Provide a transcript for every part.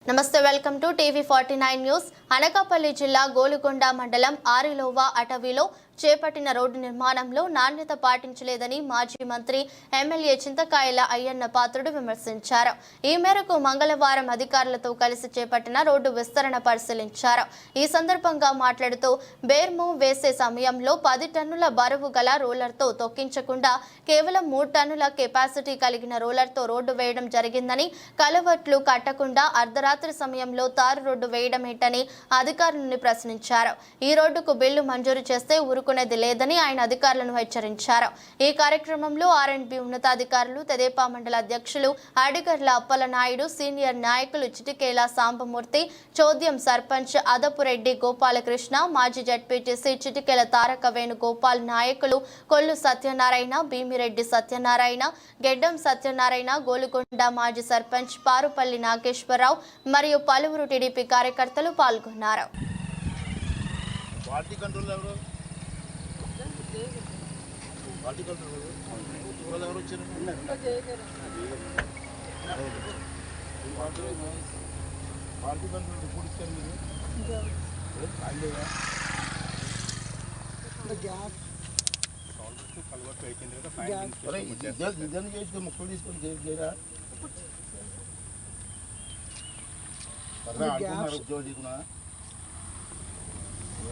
నమస్తే, welcome to టీవీ49 news. Anakapalli జిల్లా గోలుకొండ మండలం ఆరిలోవా అటవీలో చేపట్టిన రోడ్డు నిర్మాణంలో నాణ్యత పాటించలేదని మాజీ మంత్రి ఎమ్మెల్యే చింతకాయల అయ్యన్న పాత్రుడు విమర్శించారు. ఈ మేరకు మంగళవారం అధికారులతో కలిసి చేపట్టిన రోడ్డు విస్తరణ పరిశీలించారు. ఈ సందర్భంగా మాట్లాడుతూ బేర్ము వేసే సమయంలో 10 టన్నుల బరువు గల రోలర్తో తొక్కించకుండా కేవలం 3 టన్నుల కెపాసిటీ కలిగిన రోలర్తో రోడ్డు వేయడం జరిగిందని, కలవట్లు కట్టకుండా అర్ధరాత్రి సమయంలో తారు రోడ్డు వేయడమేంటని అధికారులను ప్రశ్నించారు. ఈ రోడ్డుకు బిల్లు మంజూరు చేస్తే ఊరుకునేది లేదని ఆయన అధికారులను హెచ్చరించారు. ఈ కార్యక్రమంలో ఆర్ఎండ్బి ఉన్నతాధికారులు, తెదేపా మండల అధ్యక్షులు అడిగర్ల అప్పలనాయుడు, సీనియర్ నాయకులు చిటికేల సాంబమూర్తి, చోద్యం సర్పంచ్ అదపురెడ్డి గోపాలకృష్ణ, మాజీ జడ్పీటీసీ చిటికేల తారక వేణుగోపాల్, నాయకులు కొల్లు సత్యనారాయణ, భీమిరెడ్డి సత్యనారాయణ, గెడ్డం సత్యనారాయణ, గోలుకొండ మాజీ సర్పంచ్ పారుపల్లి నాగేశ్వరరావు మరియు పలువురు టీడీపీ కార్యకర్తలు పాల్గొన్నారు.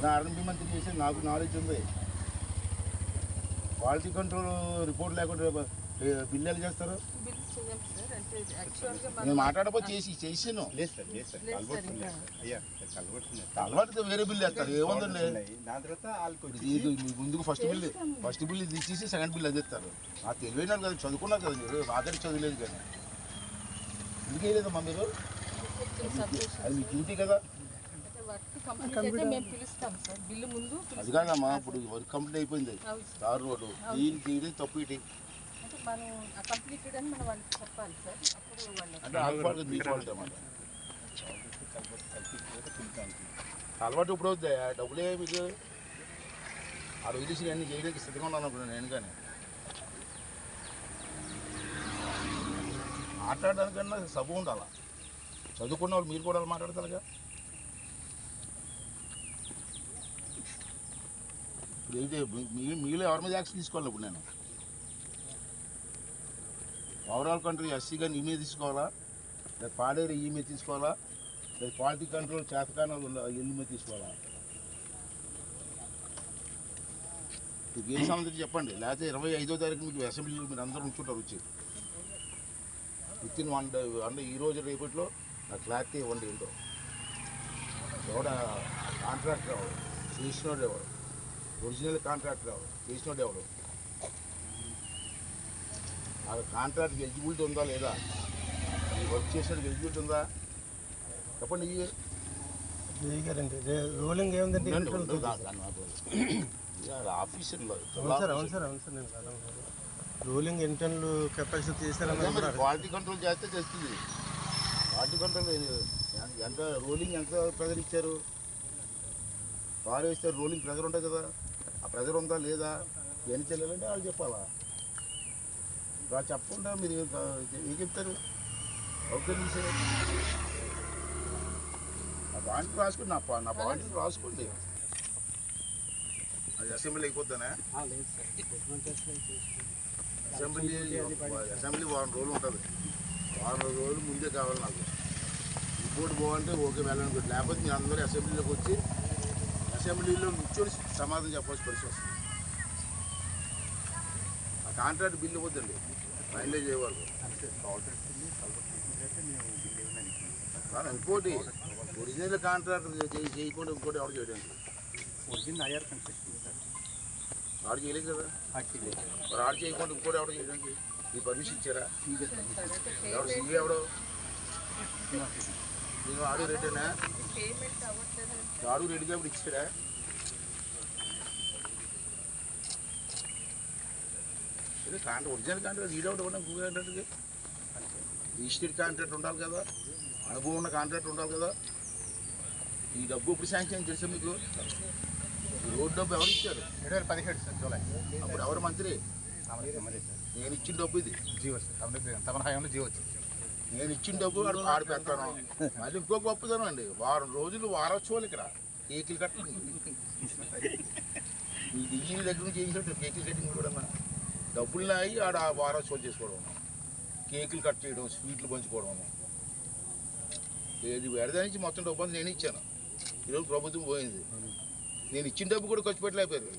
ఆర్ఎంపీ మంత్రి చేసి నాకు నాలెడ్జ్ ఉంది. క్వాలిటీ కంట్రోల్ రిపోర్ట్ లేకుండా బిల్లు ఎలా చేస్తారు? నేను మాట్లాడకపోతే చేసాను అలవాటు వేరే బిల్లు వేస్తారు. ఏముందండి ముందుకు ఫస్ట్ బిల్లు తీసేసి సెకండ్ బిల్లు అది ఇస్తారు. ఆ తెలివైనారు కదా, చదువుకున్నారు కదా మీరు, ఆఖరి చదువులేదు కానీ ఎందుకు వేయలేదమ్మా మీరు? అది మీ డ్యూటీ కదా. అది కాదమ్మా, ఇప్పుడు వర్క్ కంప్లీట్ అయిపోయింది, తారు రోడ్డు దీని తీయడం తప్పు ఇటీ అంటే అలవాటు మీ ఫాల్ట్ అన్నమాట. అలవాటు ఇప్పుడు అవుతుంది, డబ్బులే మీకు ఆ వదిలేసి అన్ని చేయడానికి సిద్ధంగా ఉన్నాను అనుకున్నాను నేను. కానీ మాట్లాడడానికన్నా సబు ఉండాలా. చదువుకున్న వాళ్ళు మీరు కూడా మాట్లాడతారుగా. ఇప్పుడు అయితే మీలో ఎవరి మీద యాక్షన్ తీసుకోవాలి? ఇప్పుడు నేను ఓవరాల్ కంట్రీ ఎస్సీ కానీ ఈ మీద తీసుకోవాలా, లేదా పాడేరు ఈ మీద తీసుకోవాలా, లేదా క్వాలిటీ కంట్రోల్ చేతకానాలు ఎన్ని మీద తీసుకోవాలా? మీకు ఏ సంబంధించి చెప్పండి, లేకపోతే 25వ తారీఖు మీకు అసెంబ్లీలో మీరు అందరూ ఉంచుంటారు. వచ్చి విత్ ఇన్ 1 డే అంటే ఈరోజు రేపట్లో నాకు క్లారిటీ ఇవ్వండి. ఏంటో ఎవడ కాంట్రాక్టర్ ఎవరు, చేసినోడు ఎవరు, ఒరిజినల్ కాంట్రాక్టర్ ఎవరు, చేసినోడు ఎవరు, ఆ కాంట్రాక్ట్కి ఎలిజిబిలిటీ ఉందా లేదా, ఈ వర్క్ చేసినట్టు ఎలిజిబిలిటీ ఉందా చెప్పండి. రోలింగ్ ఏముందండి ఆఫీసర్లో రోలింగ్ ఇంటర్నల్ కెపాసిటీ చేశారని క్వాలిటీ కంట్రోల్ చేస్తే చేస్తుంది. క్వాలిటీ కంట్రోల్ ఎంత రోలింగ్ ఎంత ప్రెజర్ ఇచ్చారు? కారు వేస్తే రోలింగ్ ప్రెజర్ ఉంటుంది కదా, ఆ ప్రెజర్ ఉందా లేదా ఎన్ని చెల్లాలంటే వాళ్ళు చెప్పాలా. వాళ్ళు చెప్పకుండా మీరు ఏం చెప్తారు? ఓకే సార్, నా పాయింట్ రాసుకోండి, నా పాయింట్ రాసుకోండి. అది అసెంబ్లీ అయిపోద్దానే. అసెంబ్లీ వారం రోజులు ఉంటుంది. వారం రోజులు ముందే కావాలి నాకు. రిపోర్ట్ పోవాలంటే ఓకే వెళ్ళాలనుకోండి, లేకపోతే మీరు అందరూ అసెంబ్లీలోకి వచ్చి అసెంబ్లీలో కూర్చొని సమాధానం చెప్పాల్సి పరిస్థితి వస్తుంది. ఆ కాంట్రాక్ట్ బిల్లు వద్దండి, ఫైనలైజ్ చేయవాలి. ఇంకోటి ఒరిజినల్ కాంట్రాక్ట్ చేయకుండా ఇంకోటి ఎవరు చేయడానికి ఆడు చేయలేదు కదా. మరి ఆడు చేయకుండా ఇంకోటి ఎవరు చేయడానికి ఈ పర్మిషన్ ఇచ్చారా? ఎవడు సీఏ ఎవడో నేను ఆడు రెడ్డినా? ఆడు రెడ్డిగా ఇప్పుడు ఇచ్చాడా? ఒరిజినల్ కాంట్రాక్ట్ ఈడవుట్ ఇవ్వడం కాంట్రాక్ట్కి రిజిస్టర్డ్ కాంట్రాక్ట్ ఉండాలి కదా, అనుభవం ఉన్న కాంట్రాక్ట్ ఉండాలి కదా. ఈ డబ్బు ఇప్పుడు శాంక్షన్ తెలుసా మీకు? ఈ రోడ్ డబ్బు ఎవరు ఇచ్చారు? 2017 సార్ జూలై. అప్పుడు ఎవరు మంత్రి? నేను ఇచ్చిన డబ్బు ఇది జీవో సార్, తమ హయాంలో జీవో వచ్చింది. నేను ఇచ్చిన డబ్బు ఆడు పెడతాను. మళ్ళీ ఇంకో గొప్పదనం అండి, వారం రోజులు వారోత్సవాలు ఇక్కడ కేకులు కట్టింగ్. ఈ డిజీల దగ్గర నుంచి చేసినట్టు కేకులు కట్టింగ్ కూడా డబ్బులు అయ్యి ఆడ వారోత్సవాలు చేసుకోవడం, కేకులు కట్ చేయడం, స్వీట్లు పంచుకోవడం. ఏది పెడదా నుంచి మొత్తం డబ్బు అంతా నేను ఇచ్చాను. ఈరోజు ప్రభుత్వం పోయింది, నేను ఇచ్చిన డబ్బు కూడా ఖర్చు పెట్టలేకపోయారు.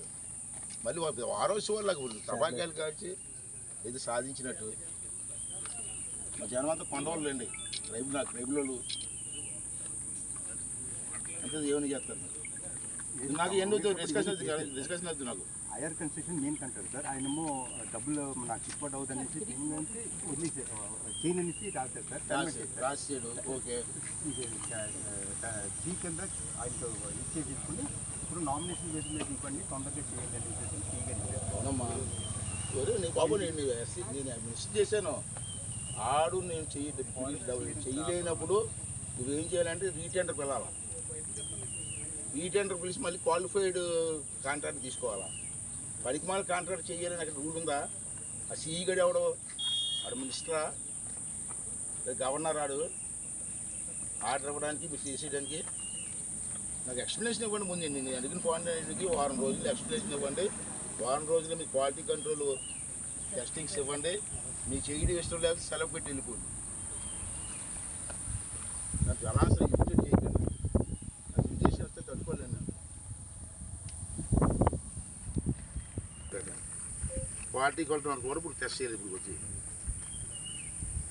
మళ్ళీ వారోత్సవాలు లాగా టపాకాయలు కాల్చి ఏది సాధించినట్టు. మా జనం అంతా కొండవాళ్ళు అండి, ట్రైబుల్ వాళ్ళు అంతే ఏమని చేస్తారు. నాకు ఎన్నో డిస్కషన్ అవుతుంది. నాకు హైయర్ కన్స్ట్రక్షన్ మెయిన్ కంటారు సార్. ఆయనేమో డబ్బులు నాకు చిక్పట్ అవుతుంది అనేసి వదిలేసి చైన్ అనేసి రాశారు సార్. రాసేడు ఓకే సీ కింద ఆయనతో ఇచ్చే తీసుకుని ఇప్పుడు నామినేషన్ బేస్ మీద ఇవ్వండి, తొందరగా చేయండి అనేసి సీగా ఇచ్చారు. అవునమ్మా బాబు, నేను మిస్ చేశాను. ఆడు నేను చేయలేనప్పుడు నువ్వేం చేయాలంటే రీటెండర్ పిలవాలా. రీటెండర్ పిలిచి మళ్ళీ క్వాలిఫైడ్ కాంట్రాక్ట్ తీసుకోవాలా. పడికిమాల కాంట్రాక్ట్ చేయాలని అక్కడ రూల్ ఉందా? ఆ సిఈ గడి ఎవడో, ఆడు మినిస్టరా, గవర్నర్, ఆడు ఆర్డర్ ఇవ్వడానికి మీరు చేసేయడానికి. నాకు ఎక్స్ప్లెనేషన్ ఇవ్వండి ముందు. నేను అడిగిన పాయింట్కి వారం రోజులు ఎక్స్ప్లెనేషన్ ఇవ్వండి. వారం రోజుల్లో మీ క్వాలిటీ కంట్రోల్ టెస్టింగ్స్ ఇవ్వండి. మీ చేయడం ఇష్టం లేకపోతే సెలవు పెట్టి వెళ్ళిపోండి. నాకు అనవసరం ఇరిటేట్ చేయకండి. నాకు ఇరిటేషన్ వస్తే తట్టుకోలేను నేను. క్వాలిటీ కంట్రోల్ కూడా ఇప్పుడు టెస్ట్ చేయాలి. ఇప్పుడు వచ్చి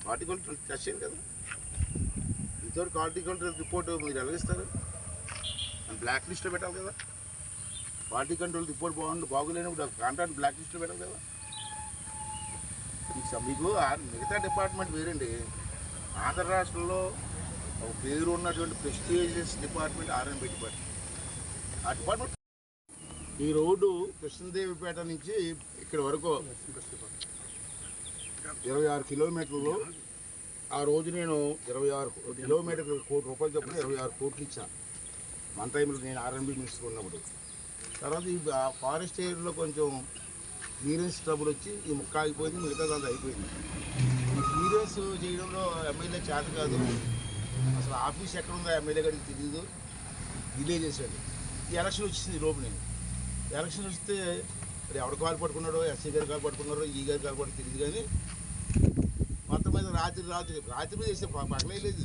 క్వాలిటీ కంట్రోల్ టెస్ట్ చేయాలి కదా. ఇంతవరకు క్వాలిటీ కంట్రోల్ రిపోర్ట్ మీరు ఎలాగిస్తారు? బ్లాక్ లిస్ట్లో పెట్టాలి కదా. క్వాలిటీ కంట్రోల్ రిపోర్ట్ బాగులేనప్పుడు కాంట్రాక్ట్ బ్లాక్ లిస్ట్లో పెట్టాలి కదా. మీకు మిగతా డిపార్ట్మెంట్ వేరండి. ఆంధ్ర రాష్ట్రంలో ఒక పేరు ఉన్నటువంటి ప్రెస్టీజియస్ డిపార్ట్మెంట్ ఆర్ఎండ్బి డిపార్ట్మెంట్. ఆ డిపార్ట్మెంట్ ఈ రోడ్డు కృష్ణదేవిపేట నుంచి ఇక్కడ వరకు 26 కిలోమీటర్లు. ఆ రోజు నేను 26 కిలోమీటర్లు ₹1,00,00,000 చొప్పున 26 కోట్లు ఇచ్చాను మన టైంలో, నేను ఆర్ఎండ్బి మినిస్టర్ ఉన్నప్పుడు. తర్వాత ఈ ఫారెస్ట్ ఏరియాలో కొంచెం క్లియరెన్స్ ట్రబుల్ వచ్చి ఈ ముక్క ఆగిపోయింది, మిగతా దాంట్లో అయిపోయింది. ఈ క్లియరెన్స్ చేయడంలో ఎమ్మెల్యే చేత కాదు. అసలు ఆఫీస్ ఎక్కడ ఉందో ఎమ్మెల్యే గారికి తెలియదు, డిలే చేశాడు. ఈ ఎలక్షన్ వచ్చింది లోపు. నేను ఎలక్షన్ వస్తే మరి ఎవడు కాలు పట్టుకున్నాడో, ఎస్సీ గారు కాలు పట్టుకున్నాడో, ఈ గారు కాలు పట్టుకు తెలియదు. కానీ మొత్తం మీద రాత్రి మీద వేస్తే పగలే లేదు.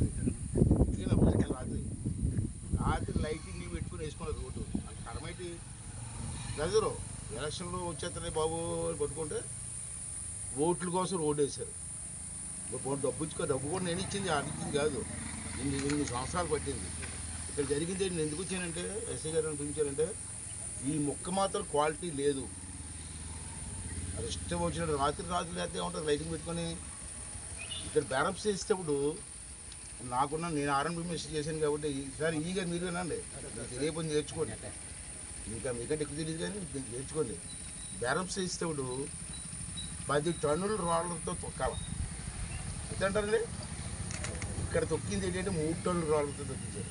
రాత్రి లైటింగ్ పెట్టుకుని వేసుకున్నారు రోడ్డు. అది కరమైటి ప్రజలు ఎలక్షన్లో వచ్చేస్తారే బాబు పట్టుకుంటే ఓట్ల కోసం రోడ్డు వేశారు. డబ్బు కూడా నేను ఇచ్చింది, ఆడిచ్చింది కాదు. ఇన్ని సంవత్సరాలు పట్టింది. ఇక్కడ జరిగింది నేను ఎందుకు వచ్చానంటే, ఎస్ఐ గారిని పిలిచానంటే ఈ మొక్క మాత్రం క్వాలిటీ లేదు. అది ఇష్టం వచ్చినట్టు రాత్రి లేకపోతే ఏమంటారు లైటింగ్ పెట్టుకొని. ఇక్కడ బ్యారప్స్ చేసేటప్పుడు నేను ఆర్ఎండ్బి మినిస్టర్ చేశాను కాబట్టి ఈసారి ఈ గారు మీరు వినండి, తెలియకపోతే నేర్చుకోండి. మీకంటే ఎక్కువ తెలియదు కానీ నేర్చుకోండి. బ్యారప్స్ చేసేటప్పుడు 10 టన్నుల రోడ్లతో తొక్కాలి. ఎంత అంటారండి? ఇక్కడ తొక్కింది ఏంటంటే 3 టన్నుల రోడ్లతో తొక్కించారు.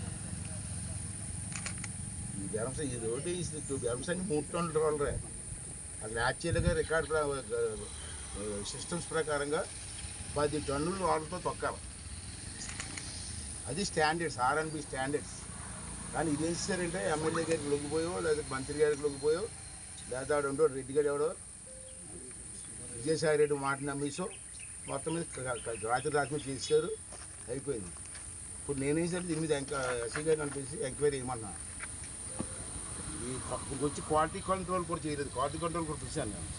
ఈ బ్యారప్స్ ఈ రోడ్డు బ్యారప్స్ అన్ని 3 టన్నుల రోడ్లరే. అసలు యాక్చువల్గా రికార్డ్ సిస్టమ్స్ ప్రకారంగా 10 టన్నుల రోడ్లతో తొక్కాలి. అది స్టాండర్డ్స్, ఆర్ఎండ్బి స్టాండర్డ్స్. కానీ ఇది ఏం చేశారంటే ఎమ్మెల్యే గారికి లొంగిపోయో, లేదా మంత్రి గారికి లొంగిపోయో, లేదా ఆడుండో రెడ్డి గారు ఎవడో విజయసాయి రెడ్డి మాట నమ్మేసో మొత్తం మీద రాత్రి చేశారు, అయిపోయింది. ఇప్పుడు నేనేం సరే దీని మీద ఎస్సీ గారిని అనిపించి ఎంక్వైరీ చేయమన్నా. ఇప్పుడు వచ్చి క్వాలిటీ కంట్రోల్ కూడా చేయలేదు. క్వాలిటీ కంట్రోల్ కూడా చూశాను నేను.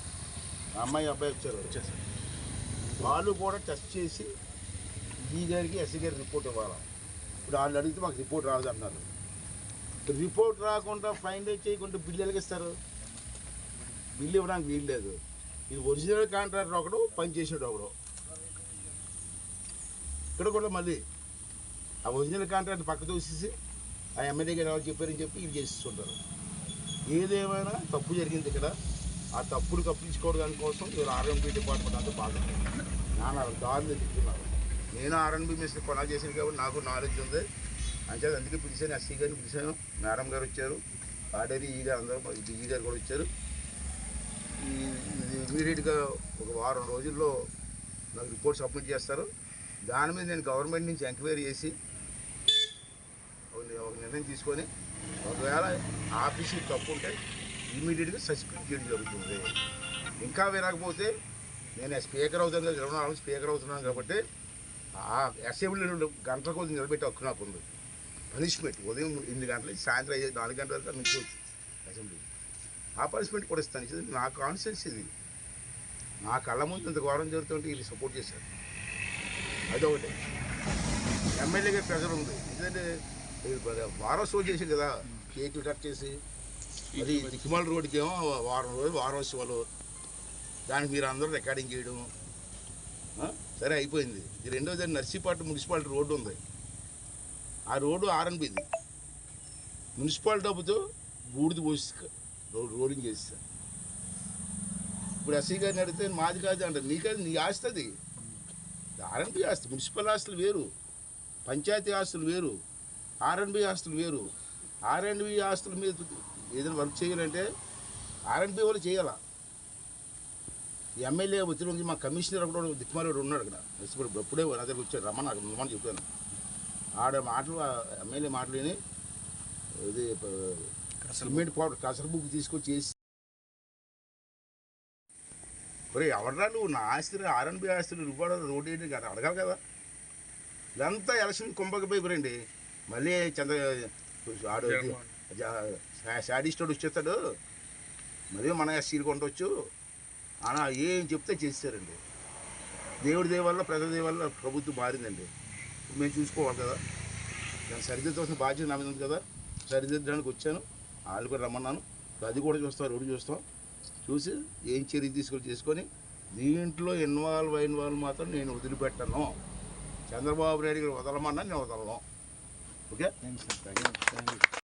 అమ్మాయి అబ్బాయి వచ్చేసారు. వాళ్ళు కూడా టెస్ట్ చేసి ఈ గారికి ఎస్సీ గారికి రిపోర్ట్ ఇవ్వాలి. ఇప్పుడు వాళ్ళు అడిగితే మాకు రిపోర్ట్ రాదు అంటున్నారు. రిపోర్ట్ రాకుండా ఫైనలైజ్ చేయకుండా బిల్లు ఎలాగిస్తారు? బిల్లు ఇవ్వడానికి వీలు లేదు. ఇది ఒరిజినల్ కాంట్రాక్టర్ ఒకడు, పని చేసేడు ఒకడు. ఇక్కడ కూడా మళ్ళీ ఆ ఒరిజినల్ కాంట్రాక్ట్ పక్క తోసేసి ఆ ఎమ్మెల్యే గారు ఎవరు చెప్పారని చెప్పి ఇది చేస్తుంటారు. ఏదేమైనా తప్పు జరిగింది ఇక్కడ. ఆ తప్పులు కప్పించుకోవడానికి కోసం మీరు ఆర్ఎండ్బి డిపార్ట్మెంట్ అంతా బాగా నాన్న దారులు తిట్టున్నారు. నేను ఆర్ఎండ్బి మినిస్టర్ కొనా చేశాను కాబట్టి నాకు నాలెడ్జ్ ఉంది. అంటే అందుకే పిలిచాను, ఎస్సీ గారిని పిలిచాను, మేడం గారు వచ్చారు, ఆర్డరీ ఈ గారు అందరూ, ఈ గారు కూడా వచ్చారు. ఇది ఇమీడియట్గా ఒక వారం రోజుల్లో నాకు రిపోర్ట్ సబ్మిట్ చేస్తారు. దాని మీద నేను గవర్నమెంట్ నుంచి ఎంక్వైరీ చేసి ఒక నిర్ణయం తీసుకొని ఒకవేళ ఆఫీసు తప్పు ఉంటే ఇమీడియట్గా సస్పెండ్ చేయడం జరుగుతుంది. ఇంకా వినకపోతే నేను స్పీకర్ అవుతాను కదా, 24 స్పీకర్ అవుతున్నాను కాబట్టి ఆ అసెంబ్లీలో గంటల కొద్ది నిలబెట్టి హక్కు నాకు ఉంది. పనిష్మెంట్ ఉదయం 8 గంటల సాయంత్రం 4 గంటల వరకు నుంచి అసెంబ్లీ ఆ పనిష్మెంట్ కూడా ఇస్తాను. ఇది నా కాన్షియన్స్, ఇది నా కళ్ళ ముందు ఇంత ఘోరం జరుగుతుంటే ఇది సపోర్ట్ చేశారు. అదొకటి. ఎమ్మెల్యేగా ప్రెజర్ ఉంది, ఎందుకంటే వారం షో చేసి కదా, కేకులు కట్ చేసి అది దిక్కుమాల రోడ్డుకి ఏమో వారోత్సవాలు, దానికి మీరు అందరూ రికార్డింగ్ చేయడం సరే అయిపోయింది. ఇది రెండోది నర్సీపట్నం మున్సిపాలిటీ రోడ్డు ఉంది, ఆ రోడ్డు ఆర్ఎన్బిది మున్సిపాలిటీ డబ్బుతో బూడిది పోసి రోడింగ్ చేస్తా. ఇప్పుడు ఎస్సీ గారిని అడిగితే మాది కాదు అంటారు. నీకది నీ ఆస్తి, అది ఆర్ఎన్బి ఆస్తి. మున్సిపల్ ఆస్తులు వేరు, పంచాయతీ ఆస్తులు వేరు, ఆర్ఎన్బి ఆస్తులు వేరు. ఆర్ఎన్బి ఆస్తుల మీద ఏదైనా వర్క్ చేయాలంటే ఆర్ఎన్బి వాళ్ళు చేయాలా. ఈ ఎమ్మెల్యే ఒత్తిడి ఉంది. మా కమిషనర్ కూడా దిక్కుమారేడు ఉన్నాడు అక్కడ, ఎప్పుడే నా దగ్గర వచ్చాడు, రమ్మని చెప్పాను. ఆడ మాటలు ఎమ్మెల్యే మాటలు విని ఇది సిమెంట్ పౌడర్ కసరబుక్ తీసుకొచ్చి చేసి ఒరే ఎవడరా నువ్వు నా ఆస్తి ఆర్ఎన్బి ఆస్తులు ఇవ్వడం రోడ్డు ఏంటి కదా అడగాలి కదా. ఇదంతా ఎలక్షన్ కుంభకపోయిపోరండి. మళ్ళీ ఆడు శాడిస్టోడు వచ్చేస్తాడు, మళ్ళీ మన ఎస్సీలు కొండవచ్చు అలా ఏం చెప్తే చేస్తారండి. దేవుడి దేవ వల్ల ప్రజల దేవ వల్ల ప్రభుత్వం మారిందండి. మేము చూసుకోవాలి కదా, దాన్ని సరిదిద్దవలసిన బాధ్యత నా మీద ఉంది కదా. సరిదిద్దడానికి వచ్చాను, వాళ్ళు కూడా రమ్మన్నాను. అది కూడా చూస్తాం, రోడ్డు చూస్తాం, చూసి ఏం చర్య చేసుకొని దీంట్లో ఇన్వాల్వ్ అయిన వాళ్ళు మాత్రం నేను వదిలిపెట్టను. చంద్రబాబు నాయుడు గారు వదలమన్నా నేను వదలను. ఓకే.